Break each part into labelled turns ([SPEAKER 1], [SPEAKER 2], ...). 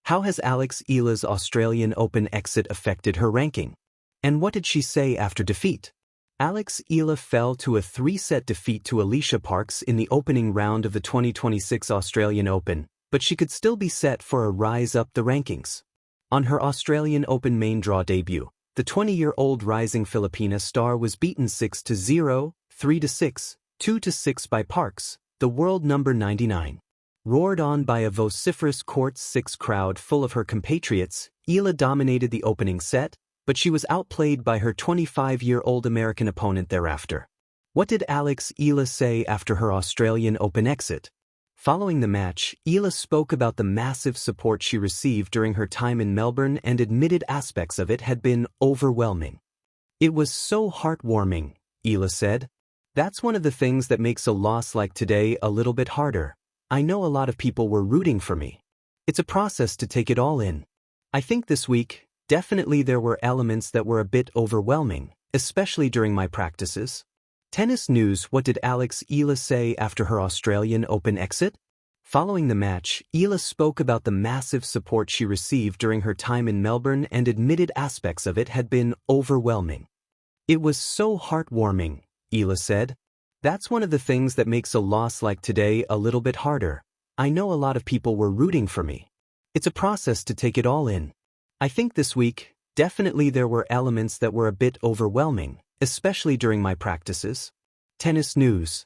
[SPEAKER 1] How has Eala's Australian Open exit affected her ranking? And what did she say after defeat? Eala fell to a 3-set defeat to Alicia Parks in the opening round of the 2026 Australian Open, but she could still be set for a rise up the rankings. On her Australian Open main draw debut, the 20-year-old rising Filipina star was beaten 6-0, 3-6, 2-6 by Parks, the world number 99. Roared on by a vociferous Court 6 crowd full of her compatriots, Eala dominated the opening set, but she was outplayed by her 25-year-old American opponent thereafter. What did Eala say after her Australian Open exit? Following the match, Eala spoke about the massive support she received during her time in Melbourne and admitted aspects of it had been overwhelming. "It was so heartwarming," Eala said. "That's one of the things that makes a loss like today a little bit harder. I know a lot of people were rooting for me. It's a process to take it all in. I think this week, definitely there were elements that were a bit overwhelming, especially during my practices." Tennis news. What did Eala say after her Australian Open exit? Following the match, Eala spoke about the massive support she received during her time in Melbourne and admitted aspects of it had been overwhelming. "It was so heartwarming," Eala said. "That's one of the things that makes a loss like today a little bit harder. I know a lot of people were rooting for me. It's a process to take it all in. I think this week, definitely there were elements that were a bit overwhelming, especially during my practices." Tennis news.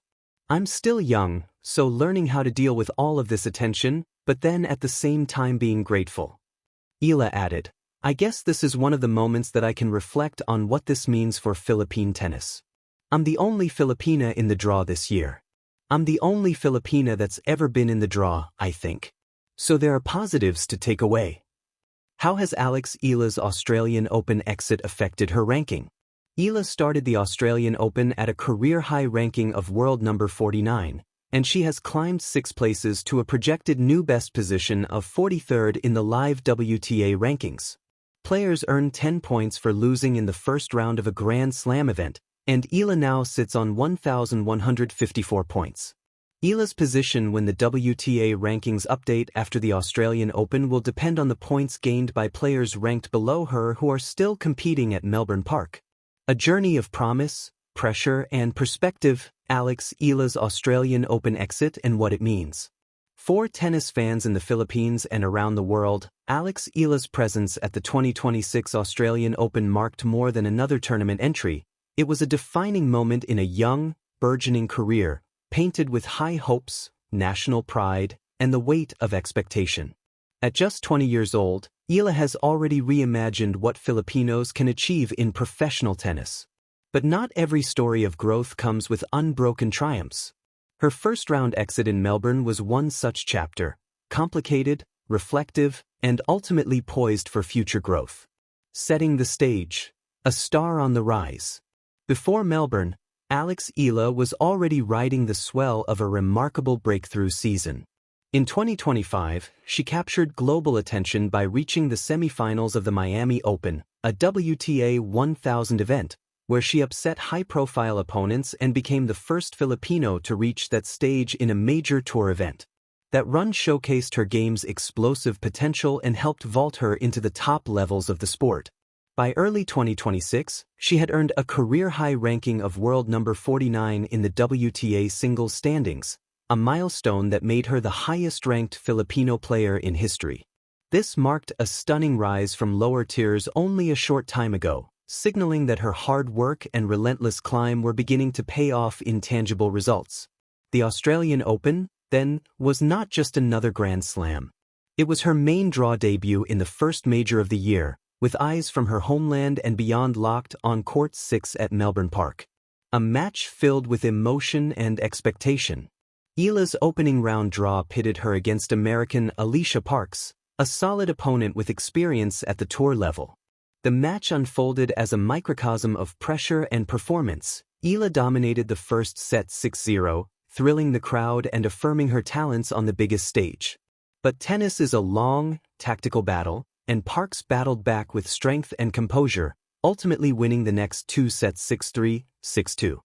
[SPEAKER 1] "I'm still young, so learning how to deal with all of this attention, but then at the same time being grateful." Eala added, "I guess this is one of the moments that I can reflect on what this means for Philippine tennis. I'm the only Filipina in the draw this year. I'm the only Filipina that's ever been in the draw, I think. So there are positives to take away." How has Eala's Australian Open exit affected her ranking? Eala started the Australian Open at a career-high ranking of world number 49, and she has climbed 6 places to a projected new best position of 43rd in the live WTA rankings. Players earn 10 points for losing in the first round of a Grand Slam event, and Eala now sits on 1,154 points. Eala's position when the WTA rankings update after the Australian Open will depend on the points gained by players ranked below her who are still competing at Melbourne Park. A journey of promise, pressure, and perspective. Eala's Australian Open exit and what it means. For tennis fans in the Philippines and around the world, Eala's presence at the 2026 Australian Open marked more than another tournament entry. It was a defining moment in a young, burgeoning career, painted with high hopes, national pride, and the weight of expectation. At just 20 years old, Eala has already reimagined what Filipinos can achieve in professional tennis. But not every story of growth comes with unbroken triumphs. Her first-round exit in Melbourne was one such chapter, complicated, reflective, and ultimately poised for future growth. Setting the stage, a star on the rise. Before Melbourne, Eala was already riding the swell of a remarkable breakthrough season. In 2025, she captured global attention by reaching the semifinals of the Miami Open, a WTA 1000 event, where she upset high-profile opponents and became the first Filipino to reach that stage in a major tour event. That run showcased her game's explosive potential and helped vault her into the top levels of the sport. By early 2026, she had earned a career-high ranking of world number 49 in the WTA singles standings, a milestone that made her the highest-ranked Filipino player in history. This marked a stunning rise from lower tiers only a short time ago, signaling that her hard work and relentless climb were beginning to pay off in tangible results. The Australian Open, then, was not just another Grand Slam. It was her main draw debut in the first major of the year, with eyes from her homeland and beyond locked on Court 6 at Melbourne Park. A match filled with emotion and expectation. Eala's opening round draw pitted her against American Alicia Parks, a solid opponent with experience at the tour level. The match unfolded as a microcosm of pressure and performance. Eala dominated the first set 6-0, thrilling the crowd and affirming her talents on the biggest stage. But tennis is a long, tactical battle, and Parks battled back with strength and composure, ultimately winning the next 2 sets 6-3, 6-2.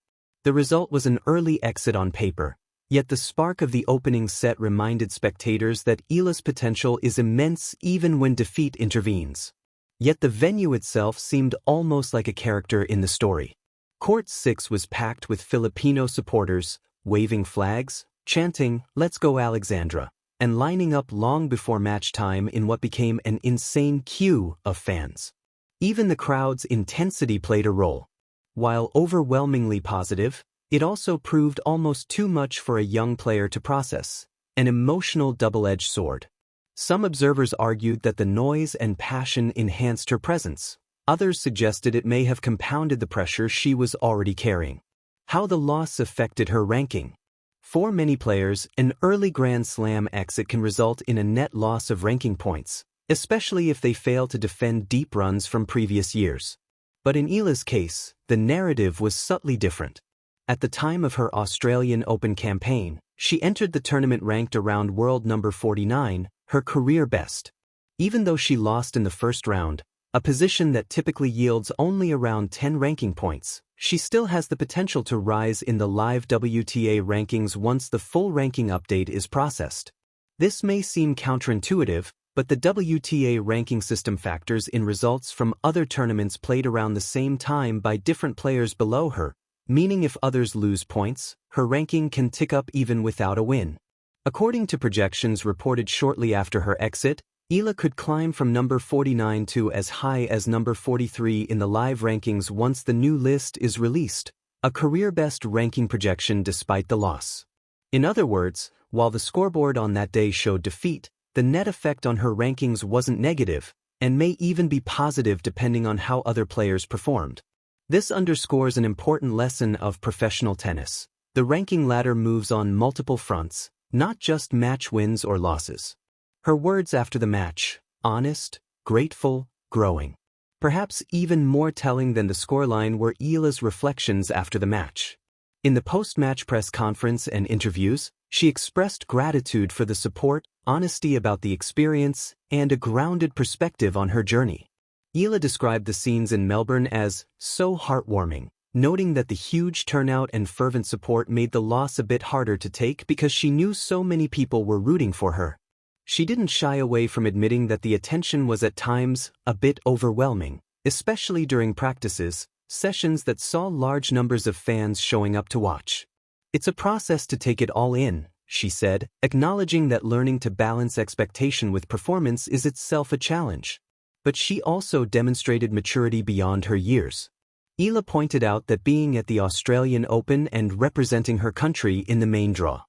[SPEAKER 1] The result was an early exit on paper, Yet the spark of the opening set reminded spectators that Eala's potential is immense even when defeat intervenes. Yet the venue itself seemed almost like a character in the story. Court 6 was packed with Filipino supporters, waving flags, chanting, "Let's go Alexandra," and lining up long before match time in what became an insane queue of fans. Even the crowd's intensity played a role. While overwhelmingly positive, it also proved almost too much for a young player to process, an emotional double-edged sword. Some observers argued that the noise and passion enhanced her presence. Others suggested it may have compounded the pressure she was already carrying. How the loss affected her ranking. For many players, an early Grand Slam exit can result in a net loss of ranking points, especially if they fail to defend deep runs from previous years. But in Eala's case, the narrative was subtly different. At the time of her Australian Open campaign, she entered the tournament ranked around world number 49, her career best. Even though she lost in the first round, a position that typically yields only around 10 ranking points, she still has the potential to rise in the live WTA rankings once the full ranking update is processed. This may seem counterintuitive, but the WTA ranking system factors in results from other tournaments played around the same time by different players below her, meaning if others lose points, her ranking can tick up even without a win. According to projections reported shortly after her exit, Eala could climb from number 49 to as high as number 43 in the live rankings once the new list is released, a career-best ranking projection despite the loss. In other words, while the scoreboard on that day showed defeat, the net effect on her rankings wasn't negative, and may even be positive depending on how other players performed. This underscores an important lesson of professional tennis. The ranking ladder moves on multiple fronts, not just match wins or losses. Her words after the match, honest, grateful, growing. Perhaps even more telling than the scoreline were Eala's reflections after the match. In the post-match press conference and interviews, she expressed gratitude for the support, honesty about the experience, and a grounded perspective on her journey. Eala described the scenes in Melbourne as so heartwarming, noting that the huge turnout and fervent support made the loss a bit harder to take because she knew so many people were rooting for her. She didn't shy away from admitting that the attention was at times a bit overwhelming, especially during practices, sessions that saw large numbers of fans showing up to watch. "It's a process to take it all in," she said, acknowledging that learning to balance expectation with performance is itself a challenge. But she also demonstrated maturity beyond her years. Eala pointed out that being at the Australian Open and representing her country in the main draw